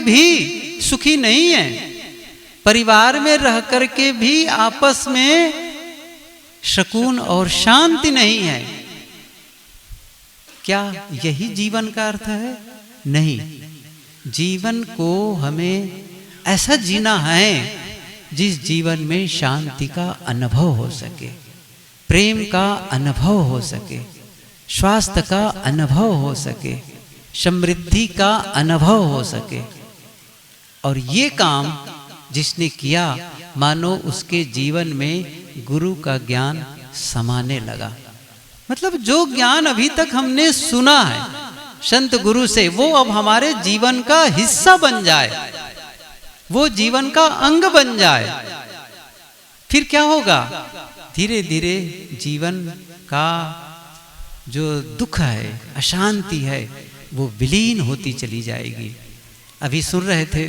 भी सुखी नहीं है, परिवार में रह करके भी आपस में सुकून और शांति नहीं है। क्या यही जीवन का अर्थ है? नहीं, जीवन को हमें ऐसा जीना है जिस जीवन में शांति का अनुभव हो सके, प्रेम का अनुभव हो सके, स्वास्थ्य का अनुभव हो सके, समृद्धि का अनुभव हो सके। और ये काम जिसने किया, मानो उसके जीवन में गुरु का ज्ञान समाने लगा। मतलब जो ज्ञान अभी तक हमने सुना है संत गुरु से, वो अब हमारे जीवन का हिस्सा बन जाए, वो जीवन का अंग बन जाए। फिर क्या होगा? धीरे धीरे जीवन का जो दुख है, अशांति है, वो विलीन होती चली जाएगी। अभी सुन रहे थे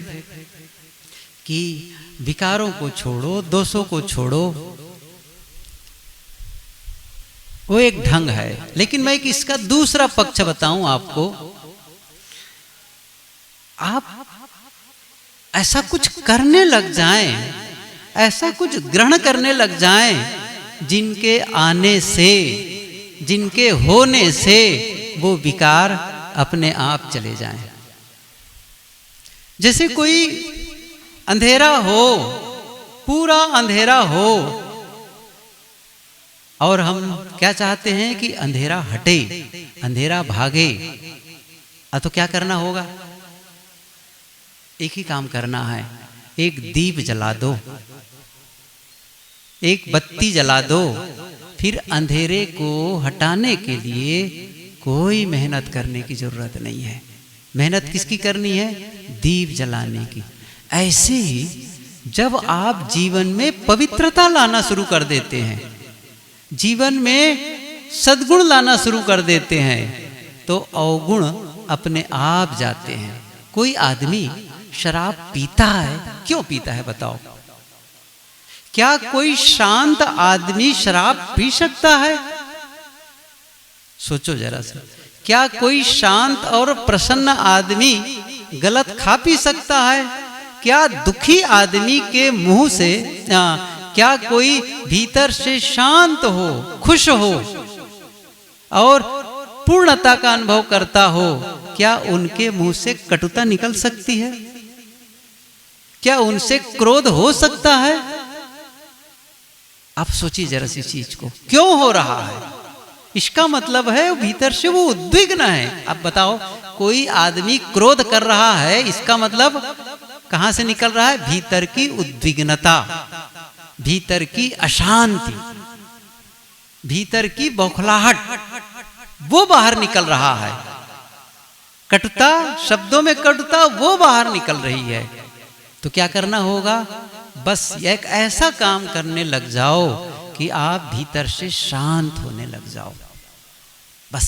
कि विकारों को छोड़ो, दोषों को छोड़ो, वो एक ढंग है। लेकिन मैं इसका दूसरा पक्ष बताऊं आपको। आप ऐसा कुछ करने लग जाएं, ऐसा कुछ ग्रहण करने लग जाएं जिनके आने से, जिनके होने से वो विकार अपने आप चले जाएं। जैसे कोई अंधेरा हो, पूरा अंधेरा हो, और हम क्या चाहते हैं कि अंधेरा हटे, अंधेरा भागे। तो क्या करना होगा? एक ही काम करना है, एक दीप जला दो, एक बत्ती जला दो। फिर अंधेरे को हटाने के लिए कोई मेहनत करने की जरूरत नहीं है। मेहनत किसकी करनी है? दीप जलाने की। ऐसे ही जब आप जीवन में पवित्रता लाना शुरू कर देते हैं, जीवन में सद्गुण लाना शुरू कर देते हैं, तो अवगुण अपने आप जाते हैं। कोई आदमी शराब पीता है, क्यों पीता है बताओ? क्या कोई शांत आदमी शराब पी सकता है? सोचो जरा सा। क्या कोई शांत और प्रसन्न आदमी गलत खा पी सकता है? क्या दुखी आदमी के मुंह से क्या कोई भीतर से शांत हो, खुश हो और पूर्णता का अनुभव करता हो, क्या उनके मुंह से कटुता निकल सकती है? क्या उनसे क्रोध हो सकता है? आप सोचिए जरा सी चीज को, क्यों हो रहा है? इसका मतलब है भीतर से वो उद्विग्न है। अब बताओ, कोई आदमी क्रोध कर रहा है, इसका मतलब कहां से निकल रहा है? भीतर की उद्विग्नता, भीतर की अशांति, भीतर की बौखलाहट, वो बाहर निकल रहा है। कटुता, शब्दों में कटुता, वो बाहर निकल रही है। तो क्या करना होगा? बस एक ऐसा काम करने लग जाओ कि आप भीतर से शांत होने लग जाओ, बस।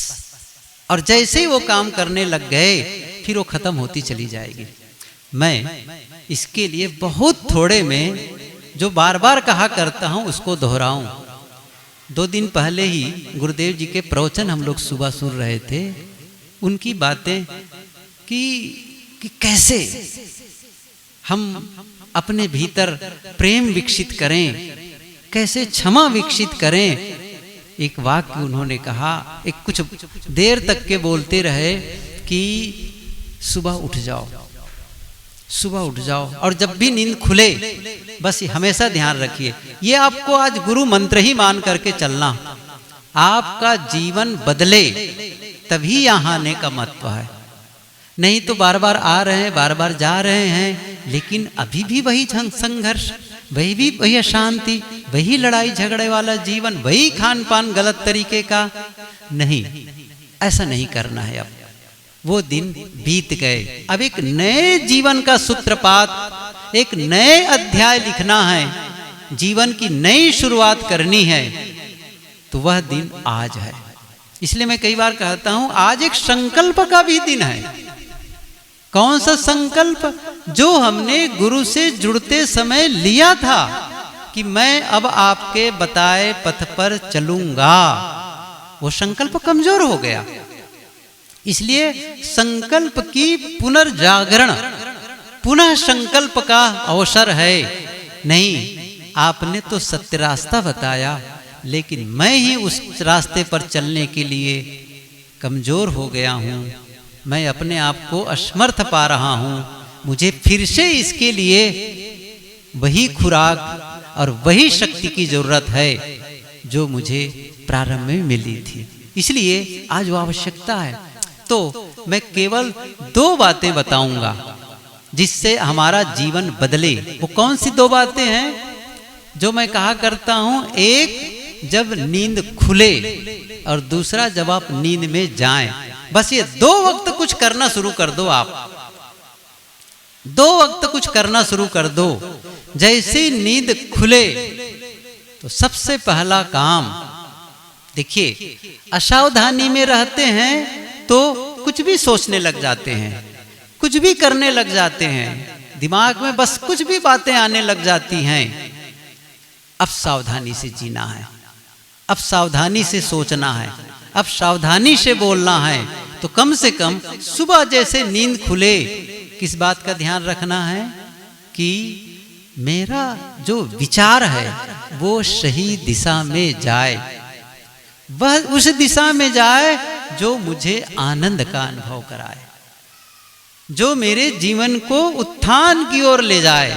और जैसे ही वो काम करने लग गए, फिर वो खत्म होती चली जाएगी। मैं इसके लिए बहुत थोड़े में जो बार बार कहा करता हूं उसको दोहराऊं। 2 दिन पहले ही गुरुदेव जी के प्रवचन हम लोग सुबह सुन रहे थे। उनकी बातें कि कैसे हम अपने भीतर प्रेम विकसित करें, कैसे क्षमा विकसित करें। एक वाक्य उन्होंने कहा, एक कुछ देर तक के बोलते रहे कि सुबह उठ जाओ, सुबह उठ जाओ, और जब भी नींद खुले बस हमेशा ध्यान रखिए, ये आपको आज गुरु मंत्र ही मान करके चलना। आपका जीवन बदले तभी यहाँ आने का महत्व है। नहीं तो बार बार आ रहे हैं, बार बार जा रहे हैं, लेकिन अभी भी वही संघर्ष, वही अशांति, वही लड़ाई झगड़े वाला जीवन, वही खान पान गलत तरीके का। नहीं, ऐसा नहीं करना है। अब वो दिन बीत गए, अब एक नए जीवन का सूत्रपात, एक नए अध्याय लिखना है, जीवन की नई शुरुआत करनी है। तो वह दिन आज है। इसलिए मैं कई बार कहता हूं, आज एक संकल्प का भी दिन है। कौन सा संकल्प? जो हमने गुरु से जुड़ते समय लिया था कि मैं अब आपके बताए पथ पर चलूंगा, वो संकल्प कमजोर हो गया। इसलिए संकल्प की पुनर्जागरण पुनः संकल्प का अवसर है। नहीं, आपने तो सत्य रास्ता बताया, लेकिन मैं ही उस रास्ते पर चलने के लिए कमजोर हो गया हूँ, मैं अपने आप को असमर्थ पा रहा हूँ। मुझे फिर से इसके लिए वही खुराक और वही शक्ति की जरूरत है जो मुझे प्रारंभ में मिली थी, इसलिए आज वो आवश्यकता है। तो मैं केवल 2 बातें बताऊंगा जिससे हमारा जीवन बदले। वो कौन सी 2 बातें हैं जो मैं कहा करता हूं? एक, जब नींद खुले, और दूसरा, जब आप नींद में जाएं। बस ये 2 वक्त कुछ करना शुरू कर दो। आप 2 वक्त कुछ करना शुरू कर दो। जैसे नींद खुले तो सबसे पहला काम, देखिए, असावधानी में रहते हैं तो कुछ भी सोचने लग जाते हैं, कुछ भी करने लग जाते हैं, दिमाग में बस कुछ भी बातें आने लग जाती हैं। अब सावधानी से जीना है, अब सावधानी से सोचना है, अब सावधानी से बोलना है। तो कम से कम सुबह जैसे नींद खुले, किस बात का ध्यान रखना है कि मेरा जो विचार है वो सही दिशा में जाए, वह उस दिशा में जाए जो मुझे आनंद का अनुभव कराए, जो मेरे जीवन को उत्थान की ओर ले जाए,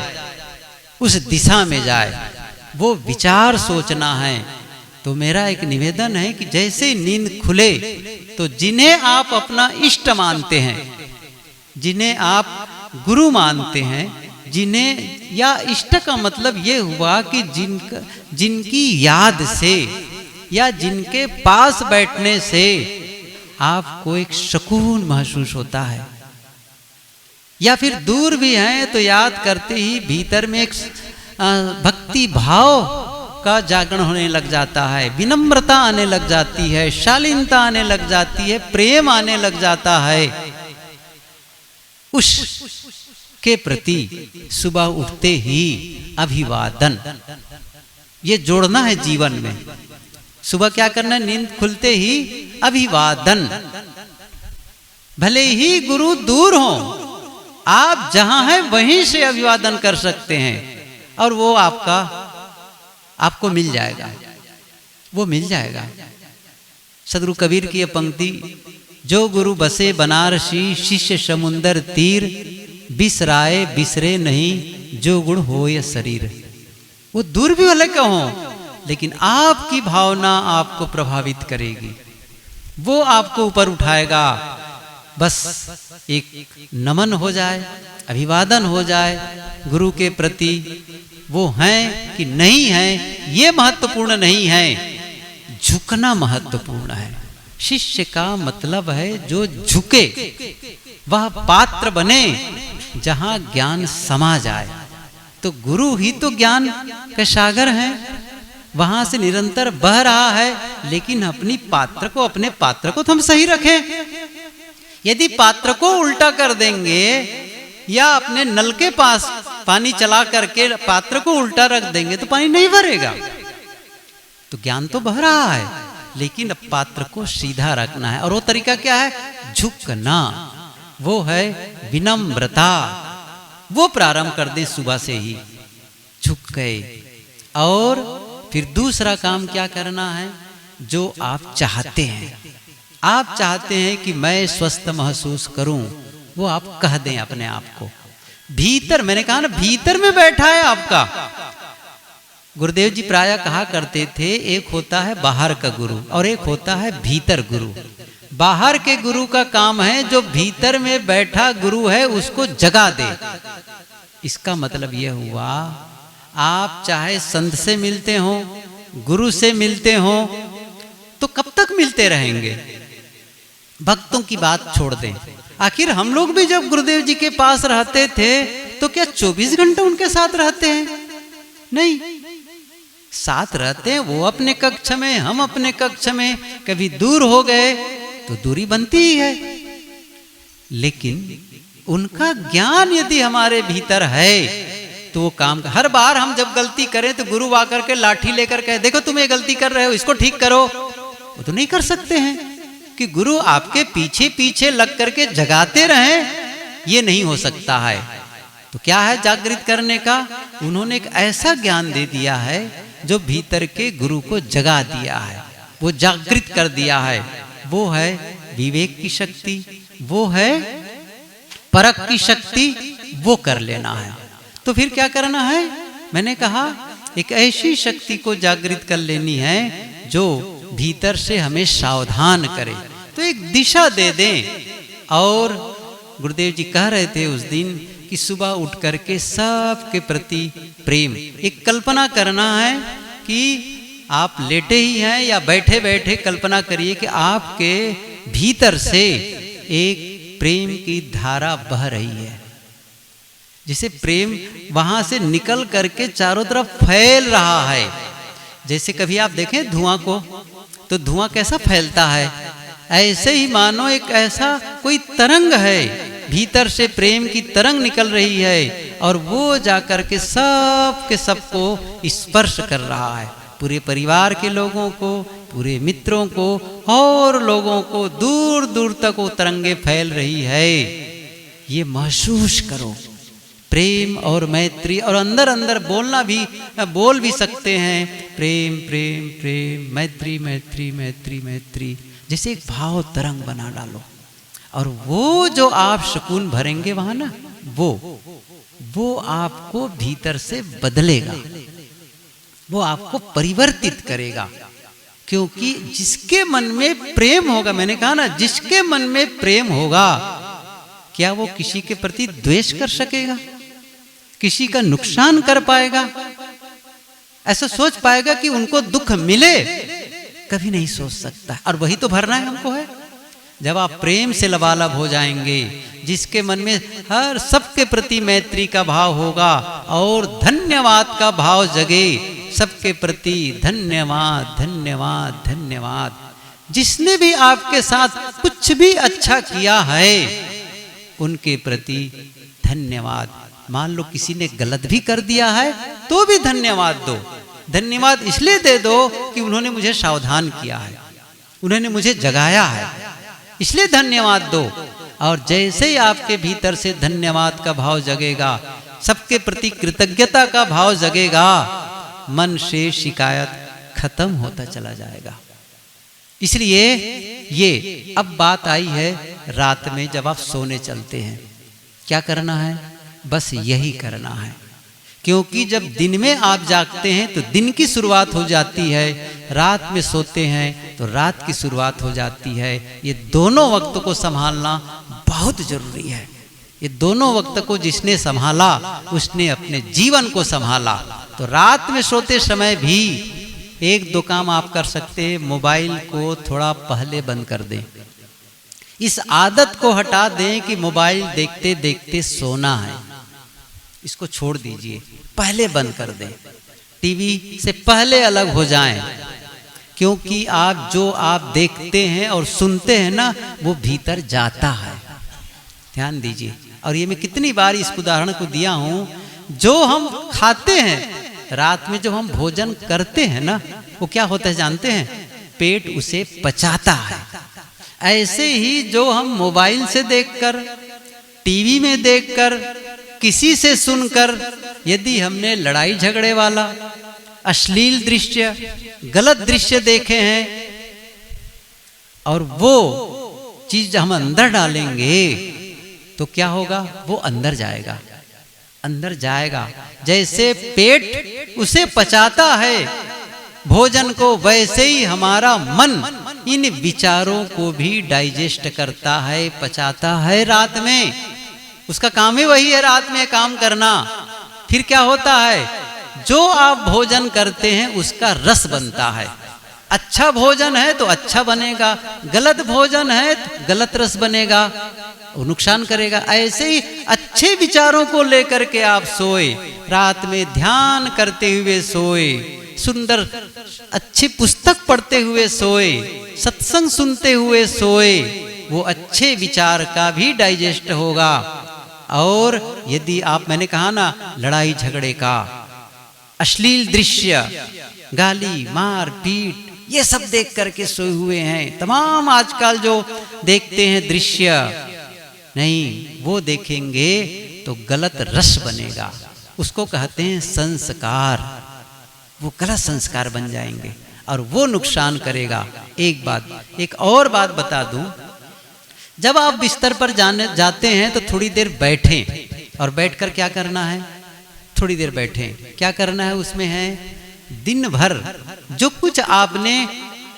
उस दिशा में जाए, वो विचार सोचना है। तो मेरा एक निवेदन है कि जैसे नींद खुले तो जिन्हें आप अपना इष्ट मानते हैं, जिन्हें आप गुरु मानते हैं, जिन्हें, या इष्ट का मतलब ये हुआ कि जिनकी याद से या जिनके पास बैठने से आपको एक सुकून महसूस होता है, या फिर दूर भी हैं तो याद करते ही भीतर में एक भक्ति भाव का जागरण होने लग जाता है, विनम्रता आने लग जाती है, शालीनता आने लग जाती है, प्रेम आने लग जाता है। उस के प्रति सुबह उठते ही अभिवादन, ये जोड़ना है जीवन में। सुबह क्या करना है? नींद खुलते ही अभिवादन। भले ही गुरु दूर हो, आप जहां हैं वहीं से अभिवादन कर सकते हैं और वो आपको मिल जाएगा, वो मिल जाएगा। सदगुरु कबीर की ये पंक्ति, जो गुरु बसे बनारसी शिष्य समुंदर तीर, बिसराए बिसरे नहीं जो गुण हो ये शरीर। वो दूर भी भले का हो, लेकिन आपकी भावना आपको प्रभावित करेगी, वो आपको ऊपर उठाएगा। बस एक नमन हो जाए, अभिवादन हो जाए गुरु के प्रति, वो हैं कि नहीं हैं ये महत्वपूर्ण नहीं है, झुकना महत्वपूर्ण है। शिष्य का मतलब है जो झुके, वह पात्र बने जहां ज्ञान समा जाए। तो गुरु ही तो ज्ञान का सागर है, वहां से निरंतर बह रहा है, लेकिन अपने पात्र को तो हम सही रखें। यदि पात्र को उल्टा कर देंगे या अपने नल के पास पानी चला करके पात्र को उल्टा रख देंगे तो पानी नहीं भरेगा। तो ज्ञान तो बह रहा है, लेकिन पात्र को सीधा रखना है। और वो तरीका क्या है? झुकना, वो है विनम्रता। वो प्रारंभ कर दे सुबह से ही, झुक गए। और फिर दूसरा काम क्या करना है? जो आप चाहते हैं, आप चाहते हैं कि मैं स्वस्थ महसूस करूं, वो आप कह दें अपने आप को। भीतर, मैंने कहा ना, भीतर में बैठा है आपका। गुरुदेव जी प्रायः कहा करते थे, एक होता है बाहर का गुरु और एक होता है भीतर गुरु। बाहर के गुरु का काम है जो भीतर में बैठा गुरु है उसको जगा दे। इसका मतलब यह हुआ, आप चाहे संत से मिलते हो, गुरु से मिलते हो, तो कब तक मिलते रहेंगे? भक्तों की बात छोड़ दें। आखिर हम लोग भी जब गुरुदेव जी के पास रहते थे तो क्या 24 घंटे उनके साथ रहते हैं? नहीं, साथ रहते हैं, वो अपने कक्ष में, हम अपने कक्ष में। कभी दूर हो गए तो दूरी बनती ही है, लेकिन उनका ज्ञान यदि हमारे भीतर है तो वो काम। हर बार हम जब गलती करें तो गुरु आकर के लाठी लेकर कहे, देखो तुम ये गलती कर रहे हो, इसको ठीक करो। वो तो नहीं कर सकते हैं कि गुरु आपके पीछे पीछे लग करके जगाते रहें, ये नहीं हो सकता है। तो क्या है जागृत करने का? उन्होंने एक ऐसा ज्ञान दे दिया है जो भीतर के गुरु को जगा दिया है, वो जागृत कर दिया है। वो है विवेक की शक्ति, वो है परख की शक्ति, वो कर लेना है। तो फिर क्या करना है? मैंने कहा एक ऐसी शक्ति को जागृत कर लेनी है जो भीतर से हमें सावधान करे, तो एक दिशा दे दें। और गुरुदेव जी कह रहे थे उस दिन कि सुबह उठ करके सबके प्रति प्रेम, एक कल्पना करना है कि आप लेटे ही हैं या बैठे बैठे कल्पना करिए कि आपके भीतर से एक प्रेम की धारा बह रही है, जिसे प्रेम वहां से निकल करके चारों तरफ फैल रहा है। जैसे कभी आप देखें धुआं को, तो धुआं कैसा फैलता है, ऐसे ही मानो एक ऐसा कोई तरंग है, भीतर से प्रेम की तरंग निकल रही है और वो जाकर के सबके सबको स्पर्श कर रहा है, पूरे परिवार के लोगों को, पूरे मित्रों को और लोगों को, दूर दूर तक वो तरंगे फैल रही है। ये महसूस करो, प्रेम और मैत्री, और अंदर अंदर बोलना भी, बोल भी सकते हैं प्रेम प्रेम प्रेम, मैत्री मैत्री मैत्री मैत्री, जैसे एक भाव तरंग बना डालो। और वो जो आप सुकून भरेंगे वहां ना, वो आपको भीतर से बदलेगा, वो आपको परिवर्तित करेगा। क्योंकि जिसके मन में प्रेम होगा, मैंने कहा ना, जिसके मन में प्रेम होगा, क्या वो किसी के प्रति द्वेष कर सकेगा? किसी का नुकसान कर पाएगा? ऐसा सोच पाएगा कि उनको दुख मिले? कभी नहीं सोच सकता। और वही तो भरना है हमको है। जब आप प्रेम से लबालब हो जाएंगे, जिसके मन में हर सबके प्रति मैत्री का भाव होगा और धन्यवाद का भाव जगे, सबके प्रति धन्यवाद धन्यवाद धन्यवाद। जिसने भी आपके साथ कुछ भी अच्छा किया है उनके प्रति धन्यवाद। मान लो किसी ने गलत भी कर दिया है तो भी धन्यवाद दो। धन्यवाद इसलिए दे दो कि उन्होंने मुझे सावधान किया है, उन्होंने मुझे जगाया है, इसलिए धन्यवाद दो। और जैसे ही आपके भीतर से धन्यवाद का भाव जगेगा, सबके प्रति कृतज्ञता का भाव जगेगा, मन से शिकायत खत्म होता चला जाएगा। इसलिए ये अब बात आई है रात में जब आप सोने चलते हैं, क्या करना है? बस यही करना है। क्योंकि जब दिन में आप जागते हैं तो दिन की शुरुआत हो जाती है, रात में सोते हैं तो रात की शुरुआत हो जाती है। ये दोनों वक्त को संभालना बहुत जरूरी है। ये दोनों वक्त को जिसने संभाला उसने अपने जीवन को संभाला। तो रात में सोते समय भी एक दो काम आप कर सकते हैं। मोबाइल को थोड़ा पहले बंद कर दें। इस आदत को हटा दें कि मोबाइल देखते देखते सोना है, इसको छोड़ दीजिए, पहले बंद कर दें। टीवी से पहले अलग हो जाएं, क्योंकि आप जो आप देखते हैं और सुनते हैं ना, वो भीतर जाता है। ध्यान दीजिए। और ये मैं कितनी बार इस उदाहरण को दिया हूं, जो हम खाते हैं रात में, जब हम भोजन करते हैं ना, वो क्या होता है जानते हैं? पेट उसे पचाता है। ऐसे ही जो हम मोबाइल से देखकर, टीवी में देखकर, किसी से सुनकर, यदि हमने लड़ाई झगड़े वाला, अश्लील दृश्य, गलत दृश्य देखे हैं और वो चीज हम अंदर डालेंगे तो क्या होगा? वो अंदर जाएगा, अंदर जाएगा। जैसे पेट उसे पचाता है भोजन को, वैसे ही हमारा मन इन विचारों को भी डाइजेस्ट करता है, पचाता है रात में। उसका काम ही वही है, रात में काम करना। फिर क्या होता है? जो आप भोजन करते हैं उसका रस बनता है। अच्छा भोजन है तो अच्छा बनेगा, गलत भोजन है तो गलत रस बनेगा, वो नुकसान करेगा। ऐसे ही अच्छे विचारों को लेकर के आप सोए, रात में ध्यान करते हुए सोए, सुंदर अच्छी पुस्तक पढ़ते हुए सोए, सत्संग सुनते हुए सोए, वो अच्छे विचार का भी डाइजेस्ट होगा। और यदि आप, मैंने कहा ना, लड़ाई झगड़े का, अश्लील दृश्य, गाली मार पीट, ये सब देख करके सोए हुए हैं, तमाम आजकल जो देखते हैं दृश्य, नहीं वो देखेंगे तो गलत रस बनेगा, उसको कहते हैं संस्कार। वो गलत संस्कार बन जाएंगे और वो नुकसान करेगा। एक और बात बता दूं, जब आप बिस्तर पर जाते हैं तो थोड़ी देर बैठें, और बैठकर क्या करना है, थोड़ी देर बैठें, क्या करना है उसमें है, दिन भर जो कुछ आपने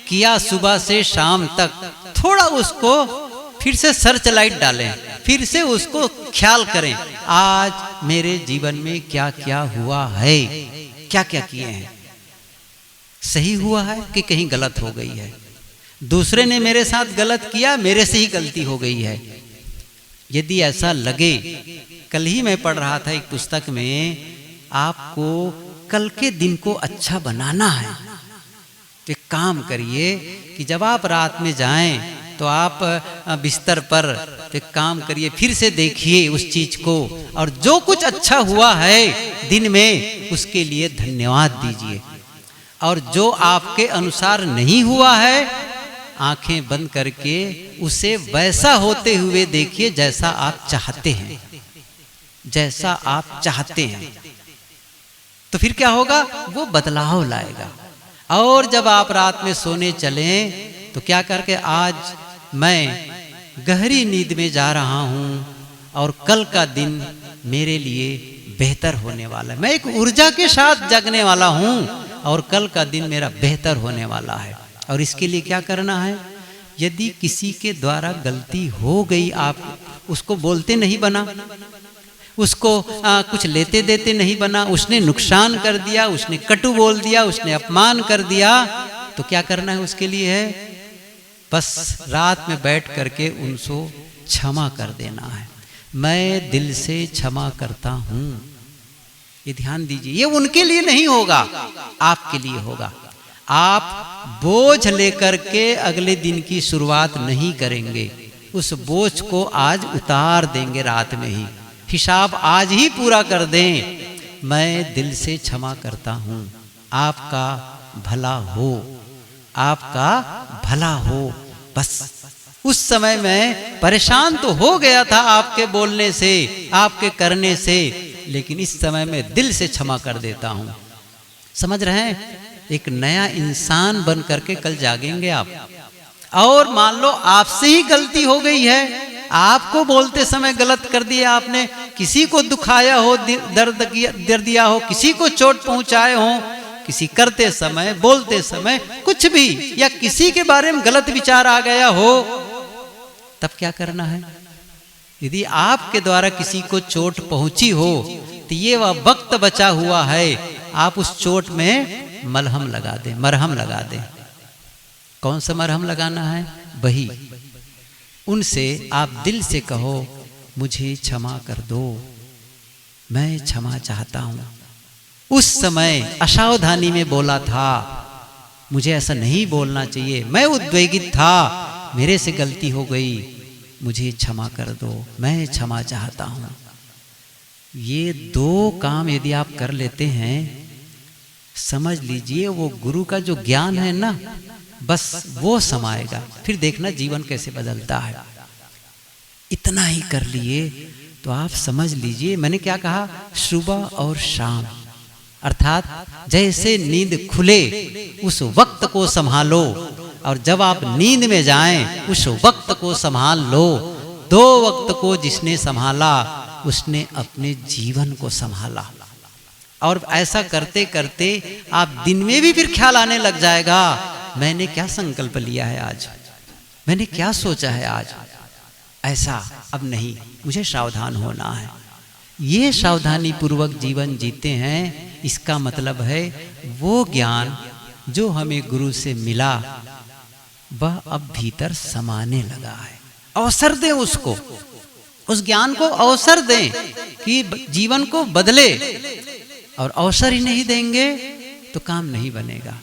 किया सुबह से शाम तक, थोड़ा उसको फिर से सर्च लाइट डालें, फिर से उसको ख्याल करें, आज मेरे जीवन में क्या क्या हुआ है, क्या क्या किए हैं, सही हुआ है कि कहीं गलत हो गई है, दूसरे ने मेरे साथ गलत किया, मेरे से ही गलती हो गई है। यदि ऐसा लगे, कल ही मैं पढ़ रहा था एक पुस्तक में, आपको कल के दिन को अच्छा बनाना है तो एक काम करिए कि जब आप रात में जाएं तो आप बिस्तर पर तो एक काम करिए, फिर से देखिए उस चीज को, और जो कुछ अच्छा हुआ है दिन में उसके लिए धन्यवाद दीजिए, और जो आपके अनुसार नहीं हुआ है आंखें बंद करके उसे वैसा होते हुए देखिए जैसा आप चाहते हैं, जैसा आप चाहते हैं। तो फिर क्या होगा, वो बदलाव लाएगा। और जब आप रात में सोने चलें तो क्या करके, आज मैं गहरी नींद में जा रहा हूं और कल का दिन मेरे लिए बेहतर होने वाला है, मैं एक ऊर्जा के साथ जगने वाला हूं और कल का दिन मेरा बेहतर होने वाला है। और इसके लिए क्या करना है, यदि किसी के द्वारा गलती हो गई, आप उसको बोलते नहीं बना, उसको कुछ लेते देते नहीं बना, उसने नुकसान कर दिया, उसने कटु बोल दिया, उसने अपमान कर दिया, तो क्या करना है उसके लिए है, बस रात में बैठ करके उनको क्षमा कर देना है। मैं दिल से क्षमा करता हूं, ये ध्यान दीजिए, ये उनके लिए नहीं होगा, आपके लिए होगा। आप बोझ लेकर के अगले दिन की शुरुआत नहीं करेंगे, उस बोझ को आज उतार देंगे, रात में ही हिसाब आज ही पूरा कर दें। मैं दिल से क्षमा करता हूं, आपका भला हो, आपका भला हो। बस उस समय मैं परेशान तो हो गया था आपके बोलने से, आपके करने से, लेकिन इस समय मैं दिल से क्षमा कर देता हूं। समझ रहे हैं, एक नया इंसान बन करके कल जागेंगे आप। और मान लो आपसे ही गलती हो गई है, आपको बोलते समय गलत कर दिया आपने, किसी को दुखाया हो, दर्द दिया हो, किसी को चोट पहुंचाए हो, किसी करते समय, बोलते समय कुछ भी, या किसी के बारे में गलत विचार आ गया हो, तब क्या करना है, यदि आपके द्वारा किसी को चोट पहुंची हो तो ये वह वक्त बचा हुआ है, आप उस चोट में मलहम लगा दें, मरहम लगा दें। कौन सा मरहम लगाना है, वही उनसे आप दिल से कहो, मुझे क्षमा कर दो, मैं क्षमा चाहता हूं, उस समय असावधानी में बोला था, मुझे ऐसा नहीं बोलना चाहिए, मैं उद्वेगित था, मेरे से गलती हो गई, मुझे क्षमा कर दो, मैं क्षमा चाहता हूं। ये दो काम यदि आप कर लेते हैं, समझ लीजिए वो गुरु का जो ज्ञान है ना, बस वो समाएगा, फिर देखना जीवन कैसे बदलता है। इतना ही कर लिए तो आप समझ लीजिए, मैंने क्या कहा, सुबह और शाम, अर्थात जैसे नींद खुले उस वक्त को संभालो, और जब आप नींद में जाएं उस वक्त को संभाल लो। दो वक्त को जिसने संभाला उसने अपने जीवन को संभाला। और ऐसा करते करते आप दिन में भी फिर ख्याल आने लग जाएगा, मैंने क्या संकल्प लिया है आज, मैंने क्या सोचा है आज, ऐसा अब नहीं, मुझे सावधान होना है। ये सावधानी पूर्वक जीवन जीते हैं, इसका मतलब है वो ज्ञान जो हमें गुरु से मिला वह अब भीतर समाने लगा है। अवसर दें उसको, उस ज्ञान को अवसर दें कि जीवन को बदले, और अवसर ही नहीं देंगे तो काम नहीं बनेगा।